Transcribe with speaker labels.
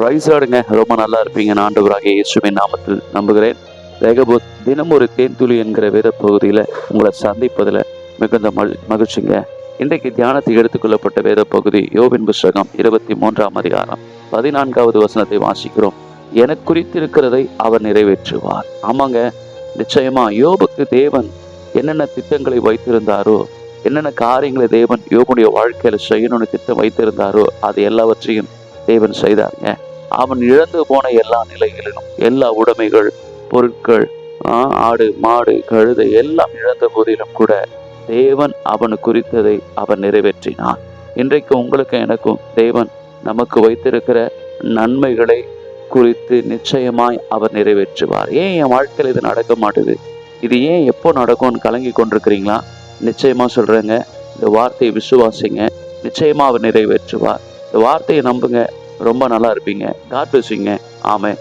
Speaker 1: Price ஆடுங்க. ரொம்ப நல்லா இருப்பீங்க. ஆண்டவராகிய இயேசுவின் நாமத்தில் நம்புகிறேன். ரெகபோத் தினம் ஒரு தேன்துளி என்கிற வேத பகுதியில் உங்களை சந்திப்பதில் மிகுந்த மகிழ்ச்சிங்க. இன்றைக்கு தியானத்தை எடுத்துக்கொள்ளப்பட்ட வேத பகுதி யோபின் புஸ்தகம் 23ஆம் அதிகாரம் 14வது வசனத்தை வாசிக்கிறோம். எனக்கு குறித்திருக்கிறதை அவர் நிறைவேற்றுவார். ஆமாங்க, நிச்சயமா யோபுக்கு தேவன் என்னென்ன திட்டங்களை வைத்திருந்தாரோ, என்னென்ன காரியங்களை தேவன் யோபுடைய வாழ்க்கையில செய்யணும்னு திட்டம் வைத்திருந்தாரோ அது எல்லாவற்றையும் தேவன் செய்தாங்க. அவன் இழந்து போன எல்லா நிலைகளிலும் எல்லா உடைமைகள், பொருட்கள், ஆடு மாடு கழுதை எல்லாம் இழந்த போதிலும் கூட தேவன் அவனு குறித்ததை அவன் நிறைவேற்றினான். இன்றைக்கு உங்களுக்கு எனக்கும் தேவன் நமக்கு வைத்திருக்கிற நன்மைகளை குறித்து நிச்சயமாய் அவர் நிறைவேற்றுவார். ஏன் என் வாழ்க்கையில் இது நடக்க மாட்டுது, இது ஏன் எப்போ நடக்கும்னு கலங்கி கொண்டிருக்கிறீங்களா? நிச்சயமா சொல்றேங்க, இந்த வார்த்தையை விசுவாசிங்க. நிச்சயமா அவர் நிறைவேற்றுவார். இந்த வார்த்தையை நம்புங்க. ரொம்ப நல்லா இருப்பீங்க. காட் பிளஸ் யூங்க. ஆமென்.